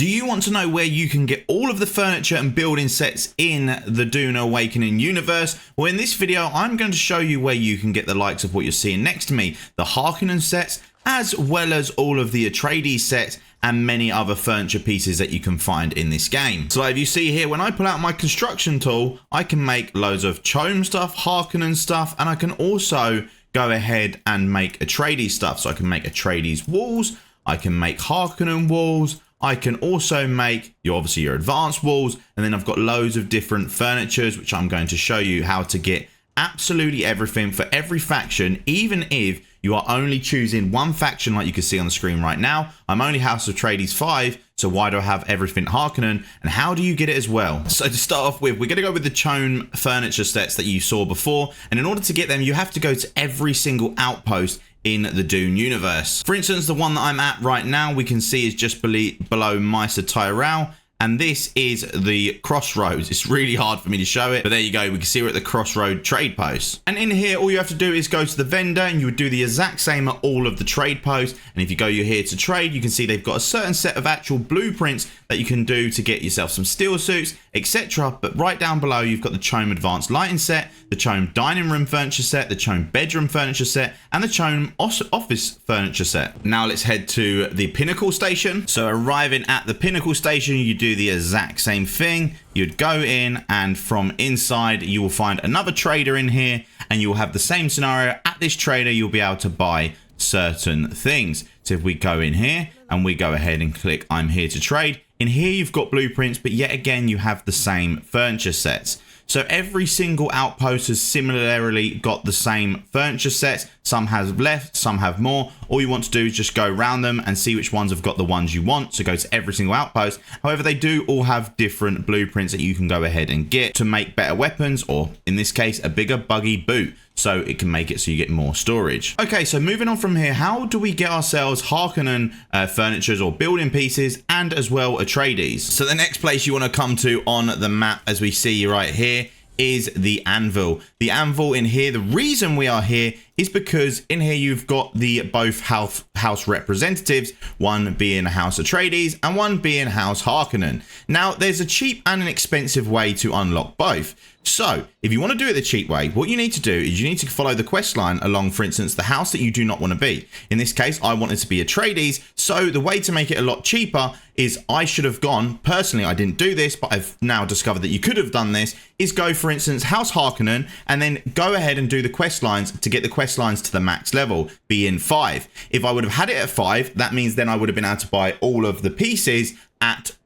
Do you want to know where you can get all of the furniture and building sets in the Dune Awakening universe? Well, in this video, I'm going to show you where you can get the likes of what you're seeing next to me, the Harkonnen sets, as well as all of the Atreides sets and many other furniture pieces that you can find in this game. So if you see here, when I pull out my construction tool, I can make loads of Chome stuff, Harkonnen stuff, and I can also go ahead and make Atreides stuff. So I can make Atreides walls, I can make Harkonnen walls, I can also make obviously your advanced walls, and then I've got loads of different furnitures, which I'm going to show you how to get absolutely everything for every faction, even if you are only choosing one faction like you can see on the screen right now. I'm only House of Atreides 5, so why do I have everything Harkonnen, and how do you get it as well? So to start off with, we're going to go with the Chome furniture sets that you saw before, and in order to get them, you have to go to every single outpost in the Dune universe. For instance, the one that I'm at right now, we can see is just below Meister Tyrell, and this is the Crossroads. It's really hard for me to show it, but there you go. We can see we're at the Crossroad trade post. And in here, all you have to do is go to the vendor, and you would do the exact same at all of the trade posts. And if you go here to trade, you can see they've got a certain set of actual blueprints that you can do to get yourself some steel suits, etc. But right down below, you've got the Chome advanced lighting set, the Chome dining room furniture set, the Chome bedroom furniture set, and the Chome office furniture set. Now let's head to the Pinnacle station. So arriving at the Pinnacle station, you do the exact same thing. You'd go in, and from inside you will find another trader in here, and you will have the same scenario. At this trader, you'll be able to buy certain things. So if we go in here and we go ahead and click I'm here to trade, in here you've got blueprints, but yet again you have the same furniture sets. So every single outpost has similarly got the same furniture sets. Some have less, some have more. All you want to do is just go around them and see which ones have got the ones you want. So go to every single outpost. However, they do all have different blueprints that you can go ahead and get to make better weapons, or in this case, a bigger buggy boot, so it can make it so you get more storage. Okay, so moving on from here, how do we get ourselves Harkonnen furnitures or building pieces, and as well Atreides? So the next place you want to come to on the map, as we see right here, is the anvil. The anvil in here, the reason we are here is because in here you've got the both house representatives, one being House Atreides and one being House Harkonnen. Now there's a cheap and an expensive way to unlock both. So if you want to do it the cheap way, what you need to do is you need to follow the quest line along, for instance, the house that you do not want to be. In this case, I wanted to be Atreides. So the way to make it a lot cheaper is I should have gone, personally, I didn't do this, but I've now discovered that you could have done this, is go, for instance, House Harkonnen, and then go ahead and do the quest lines to get the quest lines to the max level, being 5. If I would have had it at 5, that means then I would have been able to buy all of the pieces at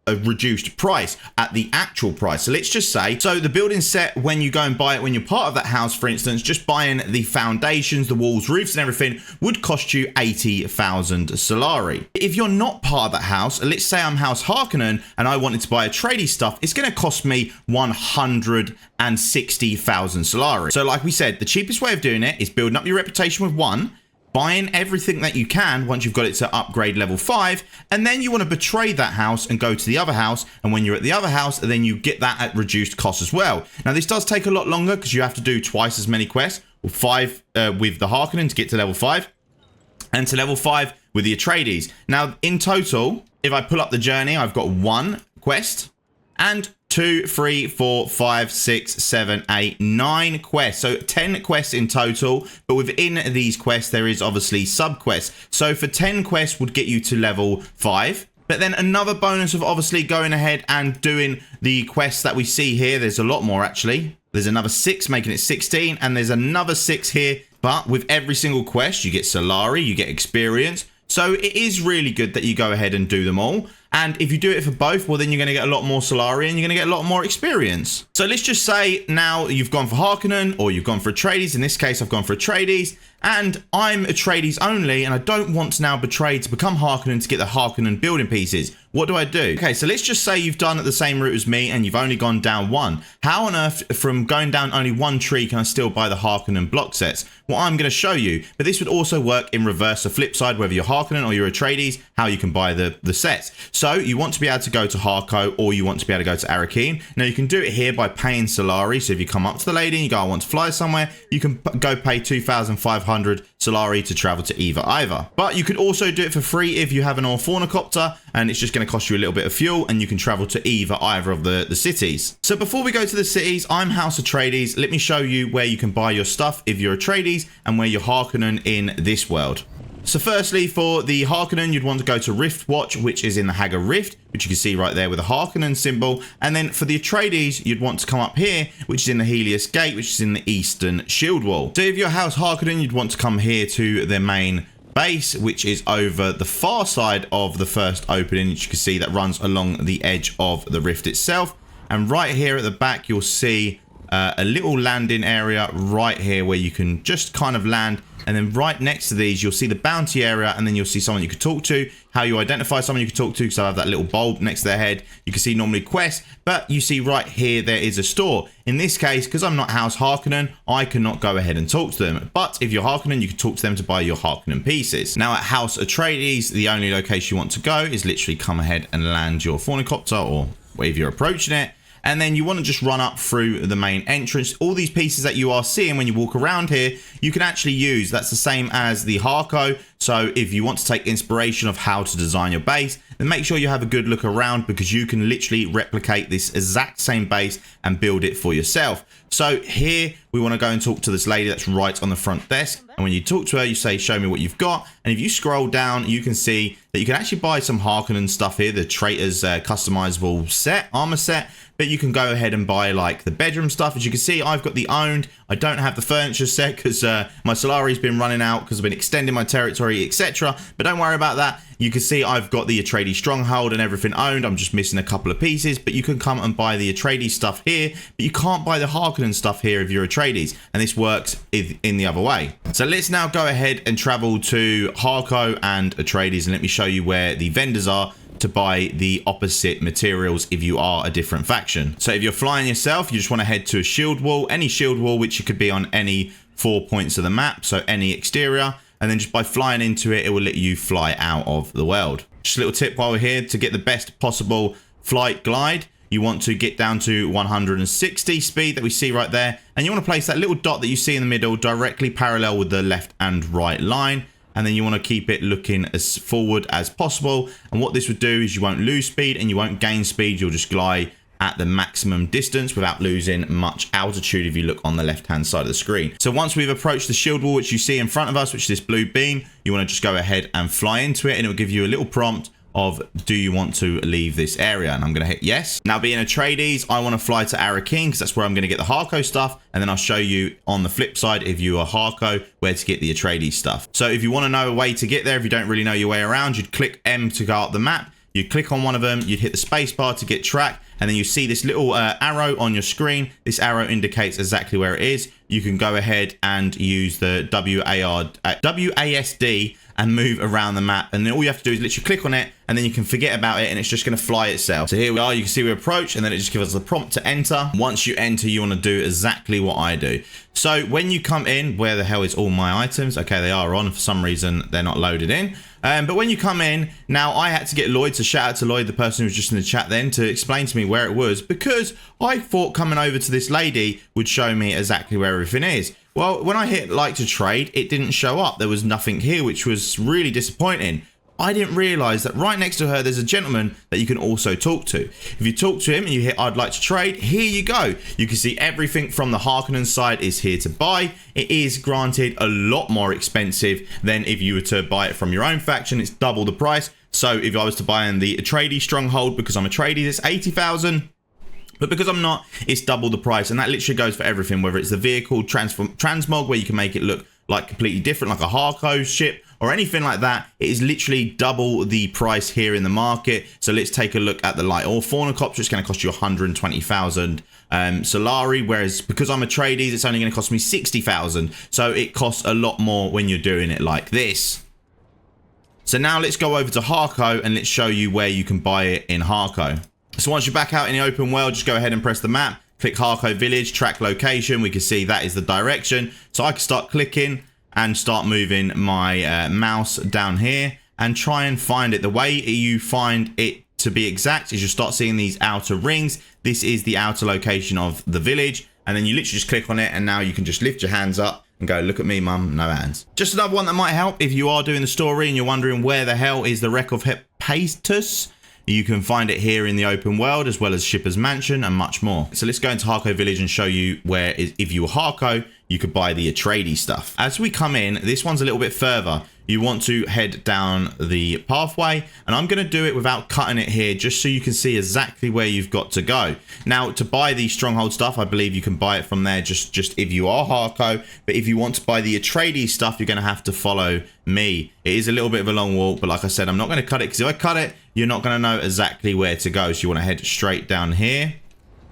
a reduced price, at the actual price. So let's just say, so the building set, when you go and buy it, when you're part of that house, for instance, just buying the foundations, the walls, roofs and everything would cost you 80,000 Solari. If you're not part of that house, let's say I'm House Harkonnen and I wanted to buy Atreides stuff, it's going to cost me 160,000 Solari. So like we said, the cheapest way of doing it is building up your reputation with one, buying everything that you can once you've got it to upgrade level 5, and then you want to betray that house and go to the other house, and when you're at the other house, then you get that at reduced cost as well. Now this does take a lot longer because you have to do twice as many quests, or 5 with the Harkonnen to get to level 5, and to level 5 with the Atreides. Now in total, if I pull up the journey, I've got 1 quest and 2, 3, 4, 5, 6, 7, 8, 9 quests. So 10 quests in total, but within these quests, there is obviously sub-quests. So for 10 quests would get you to level 5. But then another bonus of obviously going ahead and doing the quests that we see here. There's a lot more actually. There's another 6, making it 16. And there's another 6 here. But with every single quest, you get Solari, you get experience. So it is really good that you go ahead and do them all. And if you do it for both, well, then you're going to get a lot more Solari and you're going to get a lot more experience. So let's just say now you've gone for Harkonnen, or you've gone for Atreides. In this case, I've gone for Atreides, and I'm Atreides only, and I don't want to now betray to become Harkonnen to get the Harkonnen building pieces. What do I do? Okay, so let's just say you've done the same route as me and you've only gone down 1. How on earth, from going down only 1 tree, can I still buy the Harkonnen block sets? Well, I'm going to show you, but this would also work in reverse, the flip side, whether you're Harkonnen or you're Atreides, how you can buy the sets. So you want to be able to go to Harco, or you want to be able to go to Arakeen. Now you can do it here by paying Solari. So if you come up to the lady and you go, I want to fly somewhere, you can go pay 2,500 500 Solari to travel to either. But you could also do it for free if you have an ornithocopter, and it's just going to cost you a little bit of fuel, and you can travel to either of the cities. So before we go to the cities, I'm House Atreides. Let me show you where you can buy your stuff if you're Atreides and where you're Harkonnen in this world. So firstly, for the Harkonnen, you'd want to go to Rift Watch, which is in the Hagar Rift, which you can see right there with the Harkonnen symbol. And then for the Atreides, you'd want to come up here, which is in the Helios Gate, which is in the Eastern Shield Wall. So if you're House Harkonnen, you'd want to come here to their main base, which is over the far side of the first opening, which you can see that runs along the edge of the rift itself. And right here at the back, you'll see a little landing area right here where you can just kind of land. And then right next to these, you'll see the bounty area, and then you'll see someone you could talk to. How you identify someone you could talk to, because I have that little bulb next to their head. You can see normally quests, but you see right here there is a store. In this case, because I'm not House Harkonnen, I cannot go ahead and talk to them. But if you're Harkonnen, you can talk to them to buy your Harkonnen pieces. Now at House Atreides, the only location you want to go is literally come ahead and land your Thornicopter, or if you're approaching it. And then you want to just run up through the main entrance. All these pieces that you are seeing when you walk around here, you can actually use. That's the same as the Harco. So if you want to take inspiration of how to design your base, then make sure you have a good look around, because you can literally replicate this exact same base and build it for yourself. So here we want to go and talk to this lady that's right on the front desk. And when you talk to her, you say, show me what you've got. And if you scroll down, you can see that you can actually buy some Harkonnen stuff here, the Traitor's customizable set, armor set. But you can go ahead and buy like the bedroom stuff. As you can see, I've got the owned. I don't have the furniture set because my Solari's been running out because I've been extending my territory, etc. But don't worry about that. You can see I've got the Atreides stronghold and everything owned. I'm just missing a couple of pieces, but you can come and buy the Atreides stuff here, but you can't buy the Harkonnen stuff here if you're Atreides, and this works in the other way. So let's now go ahead and travel to Harco and Atreides, and let me show you where the vendors are to buy the opposite materials if you are a different faction. So if you're flying yourself, you just want to head to a shield wall, any shield wall, which it could be on any 4 points of the map, so any exterior, and then just by flying into it, it will let you fly out of the world. Just a little tip while we're here: to get the best possible flight glide, you want to get down to 160 speed that we see right there, and you want to place that little dot that you see in the middle directly parallel with the left and right line. And then you want to keep it looking as forward as possible. And what this would do is you won't lose speed and you won't gain speed. You'll just glide at the maximum distance without losing much altitude if you look on the left hand side of the screen. So once we've approached the shield wall, which you see in front of us, which is this blue beam, you want to just go ahead and fly into it, and it will give you a little prompt of, do you want to leave this area? And I'm going to hit yes. Now, being Atreides, I want to fly to Arakin because that's where I'm going to get the Harco stuff, and then I'll show you on the flip side, if you are Harco, where to get the Atreides stuff. So if you want to know a way to get there, if you don't really know your way around, you'd click M to go up the map. You'd click on one of them, you'd hit the space bar to get track, and then you see this little arrow on your screen. This arrow indicates exactly where it is. You can go ahead and use the WASD and move around the map, and then all you have to do is literally click on it, and then you can forget about it, and it's just going to fly itself. So here we are, you can see we approach, and then it just gives us the prompt to enter. Once you enter, you want to do exactly what I do. So when you come in, where the hell is all my items? Okay, they are on. For some reason, they're not loaded in. But when you come in, now I had to get Lloyd, so shout out to Lloyd, the person who was just in the chat then, to explain to me where it was, because I thought coming over to this lady would show me exactly where everything is. Well, when I hit like to trade, it didn't show up. There was nothing here, which was really disappointing. I didn't realize that right next to her, there's a gentleman that you can also talk to. If you talk to him and you hit I'd like to trade, here you go. You can see everything from the Harkonnen side is here to buy. It is granted a lot more expensive than if you were to buy it from your own faction. It's double the price. So if I was to buy in the Atreides stronghold, because I'm Atreides, it's 80,000. But because I'm not, it's double the price. And that literally goes for everything, whether it's the vehicle transmog, where you can make it look like completely different, like a Harco ship or anything like that. It is literally double the price here in the market. So let's take a look at the light or Thornicopter. It's going to cost you 120,000 Solari, whereas because I'm Atreides, it's only going to cost me 60,000. So it costs a lot more when you're doing it like this. So now let's go over to Harco and let's show you where you can buy it in Harco. So once you're back out in the open world, just go ahead and press the map, click Harco Village, track location. We can see that is the direction. So I can start clicking and start moving my mouse down here and try and find it. The way you find it to be exact is you start seeing these outer rings. This is the outer location of the village. And then you literally just click on it, and now you can just lift your hands up and go, look at me, mum, no hands. Just another one that might help if you are doing the story and you're wondering where the hell is the wreck of Hephaestus. You can find it here in the open world, as well as Shipper's Mansion and much more. So let's go into Harco Village and show you where, if you were Harco, you could buy the Atreides stuff. As we come in, this one's a little bit further. You want to head down the pathway, and I'm going to do it without cutting it here, just so you can see exactly where you've got to go. Now, to buy the stronghold stuff, I believe you can buy it from there, just if you are Harco. But if you want to buy the Atreides stuff, you're going to have to follow me. It is a little bit of a long walk, but like I said, I'm not going to cut it, because if I cut it, you're not going to know exactly where to go. So you want to head straight down here,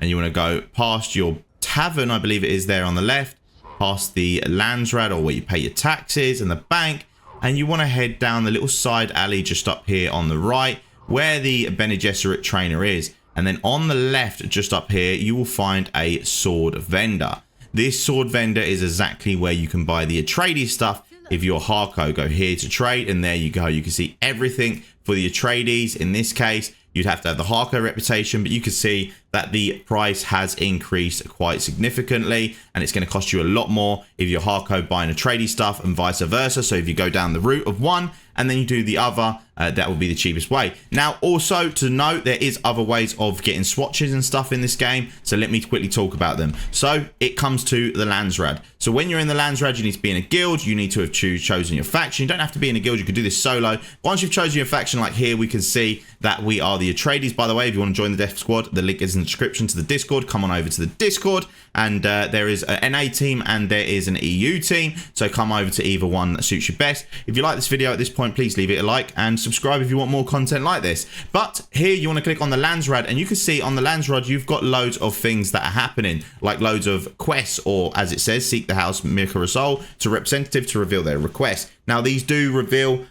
and you want to go past your tavern, I believe it is there on the left, past the Landsrad, or where you pay your taxes, and the bank. And you want to head down the little side alley just up here on the right, where the Bene Gesserit trainer is. And then on the left, just up here, you will find a sword vendor. This sword vendor is exactly where you can buy the Atreides stuff. If you're Harco, go here to trade, and there you go. You can see everything for the Atreides. In this case, you'd have to have the Harco reputation, but you can see that the price has increased quite significantly, and it's going to cost you a lot more if you're Harco buying Atreides stuff, and vice versa. So if you go down the route of one and then you do the other, that will be the cheapest way. Now, also to note, there is other ways of getting swatches and stuff in this game, so let me quickly talk about them. So it comes to the Landsrad. So when you're in the Landsrad, you need to be in a guild. You need to have chosen your faction. You don't have to be in a guild. You can do this solo. Once you've chosen your faction, like here, we can see that we are the Atreides. By the way, if you want to join the Death Squad, the link is in the description to the Discord. Come on over to the Discord, and there is an NA team and there is an EU team, so come over to either one that suits you best. If you like this video at this point, please leave it a like and subscribe if you want more content like this. But here you want to click on the Landsrad, and you can see on the Landsrad you've got loads of things that are happening, like loads of quests, or as it says, seek the house Mirka Soul to representative to reveal their request. Now these do reveal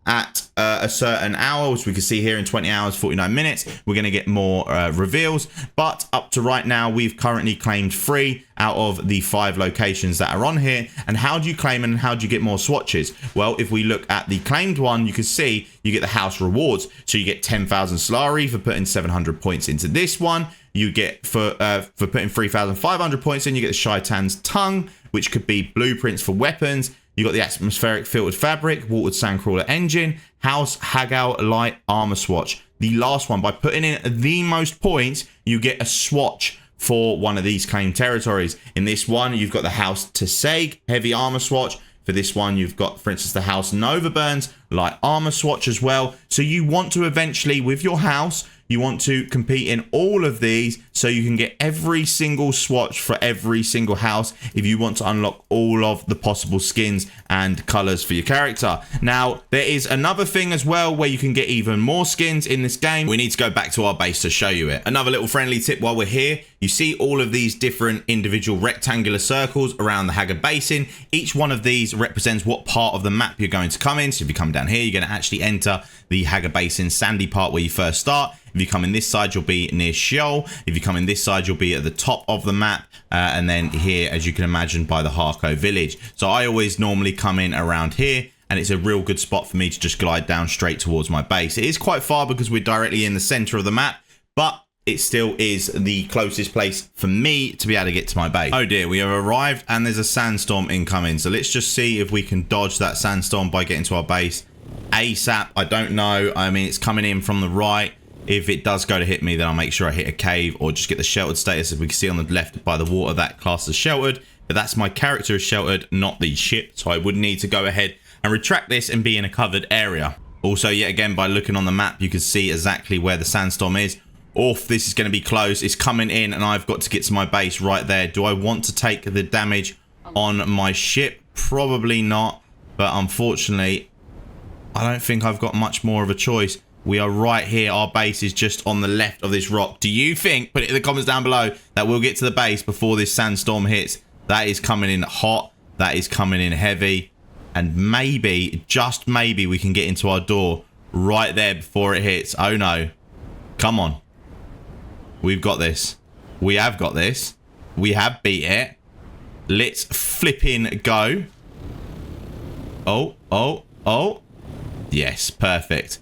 at a certain hour, which we can see here in 20 hours 49 minutes. We're going to get more reveals, but up to right now we've currently claimed 3 out of the 5 locations that are on here. And how do you claim and how do you get more swatches? Well, if we look at the claimed one, you can see you get the house rewards. So you get 10,000 Solari for putting 700 points into this one. You get for putting 3,500 points in, you get the Shaitan's Tongue, which could be blueprints for weapons. You got the atmospheric filtered fabric, watered sandcrawler engine, house Hagao light armor swatch. The last one, by putting in the most points, you get a swatch for one of these claimed territories. In this one, you've got the house Teseg heavy armor swatch. For this one, you've got, for instance, the house Novaburns light armor swatch as well. So you want to eventually, with your house, you want to compete in all of these so you can get every single swatch for every single house if you want to unlock all of the possible skins and colors for your character. Now, there is another thing as well where you can get even more skins in this game. We need to go back to our base to show you it. Another little friendly tip while we're here, you see all of these different individual rectangular circles around the Haga Basin. Each one of these represents what part of the map you're going to come in. So if you come down here, you're going to actually enter the Haga Basin sandy part where you first start. If you come in this side, you'll be near Sheol. If you come in this side, you'll be at the top of the map. And then here, as you can imagine, by the Harco village. So I always normally come in around here, and it's a real good spot for me to just glide down straight towards my base. It is quite far because we're directly in the center of the map, but it still is the closest place for me to be able to get to my base. Oh dear, we have arrived and there's a sandstorm incoming. So let's just see if we can dodge that sandstorm by getting to our base ASAP. I don't know. I mean, it's coming in from the right. If it does go to hit me, then I'll make sure I hit a cave or just get the sheltered status. As we can see on the left by the water, that class is sheltered. But that's my character is sheltered, not the ship. So I would need to go ahead and retract this and be in a covered area. Also, yet again, by looking on the map, you can see exactly where the sandstorm is. This is going to be close. It's coming in and I've got to get to my base right there. Do I want to take the damage on my ship? Probably not. But unfortunately, I don't think I've got much more of a choice. We are right here. Our base is just on the left of this rock. Do you think, put it in the comments down below, that we'll get to the base before this sandstorm hits? That is coming in hot. That is coming in heavy. And maybe, just maybe, we can get into our door right there before it hits. Oh no. Come on. We've got this. We have got this. We have beat it. Let's flipping go. Oh. Yes, perfect.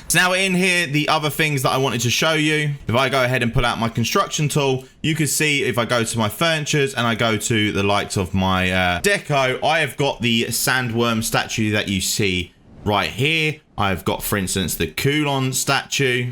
So now in here, the other things that I wanted to show you, if I go ahead and pull out my construction tool, you can see if I go to my furnitures and I go to the likes of my deco, I have got the sandworm statue that you see right here. I've got, for instance, the Coulon statue,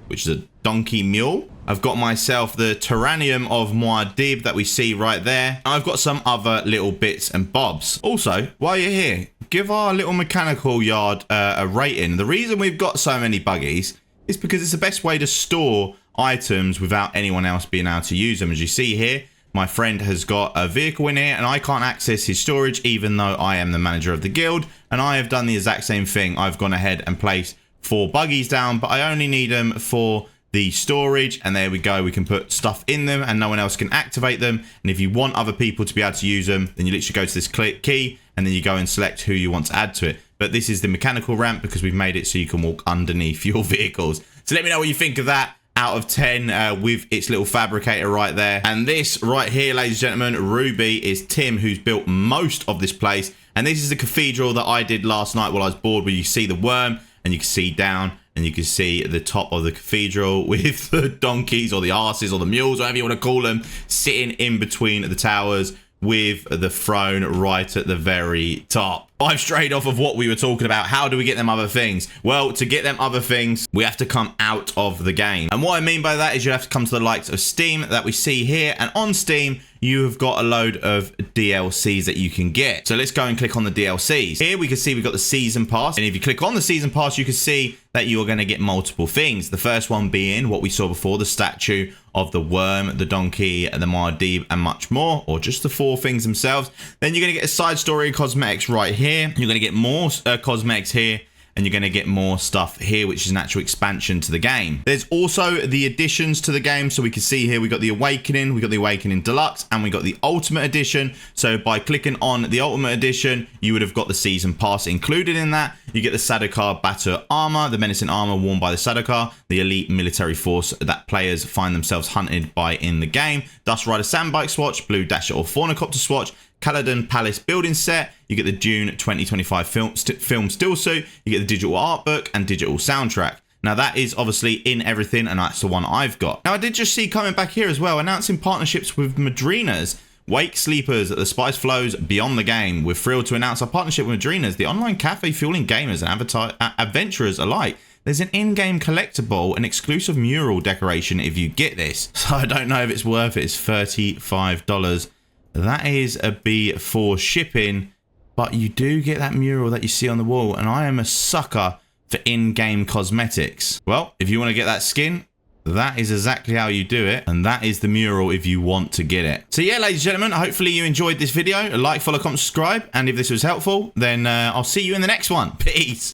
which is a donkey mule. I've got myself the Tyrannium of Muad'Dib that we see right there. I've got some other little bits and bobs. Also, while you're here, give our little mechanical yard a rating. The reason we've got so many buggies is because it's the best way to store items without anyone else being able to use them. As you see here, my friend has got a vehicle in here and I can't access his storage even though I am the manager of the guild. And I have done the exact same thing. I've gone ahead and placed 4 buggies down, but I only need them for the storage, and there we go. We can put stuff in them and no one else can activate them. And if you want other people to be able to use them, then you literally go to this click key and then you go and select who you want to add to it. But this is the mechanical ramp because we've made it so you can walk underneath your vehicles. So let me know what you think of that out of 10 with its little fabricator right there. And this right here, ladies and gentlemen, Ruby, is Tim, who's built most of this place. And this is the cathedral that I did last night while I was bored, where you see the worm and you can see down and you can see the top of the cathedral with the donkeys or the arses or the mules, whatever you want to call them, sitting in between the towers with the throne right at the very top. I've strayed off of what we were talking about. How do we get them other things? Well, to get them other things, we have to come out of the game. And what I mean by that is you have to come to the likes of Steam that we see here. And on Steam, you have got a load of DLCs that you can get. So let's go and click on the DLCs. Here we can see we've got the season pass. And if you click on the season pass, you can see that you are going to get multiple things. The first one being what we saw before, the statue of the worm, the donkey, the Muad'Dib, and much more, or just the 4 things themselves. Then you're going to get a side story cosmetics right here. You're going to get more cosmetics here, and you're going to get more stuff here, which is an actual expansion to the game. There's also the additions to the game. So we can see here, we got the Awakening, we got the Awakening Deluxe, and we got the Ultimate Edition. So by clicking on the Ultimate Edition, you would have got the Season Pass included in that. You get the Sardaukar Battle Armor, the menacing armor worn by the Sardaukar, the elite military force that players find themselves hunted by in the game, Dust Rider Sandbike swatch, Blue Dasher or Faunacopter swatch, Caladan Palace building set, you get the Dune 2025 film still suit, you get the digital art book and digital soundtrack. Now that is obviously in everything, and that's the one I've got. Now I did just see coming back here as well, announcing partnerships with Madrinas. Wake sleepers at the spice flows beyond the game. We're thrilled to announce our partnership with Madrinas, the online cafe fueling gamers and adventurers alike. There's an in-game collectible, an exclusive mural decoration if you get this. So I don't know if it's worth it. It's $35. That is a B for shipping, but you do get that mural that you see on the wall, and I am a sucker for in-game cosmetics. Well, if you want to get that skin, that is exactly how you do it, and that is the mural if you want to get it. So yeah, ladies and gentlemen, hopefully you enjoyed this video. Like, follow, comment, subscribe, and if this was helpful, then I'll see you in the next one. Peace.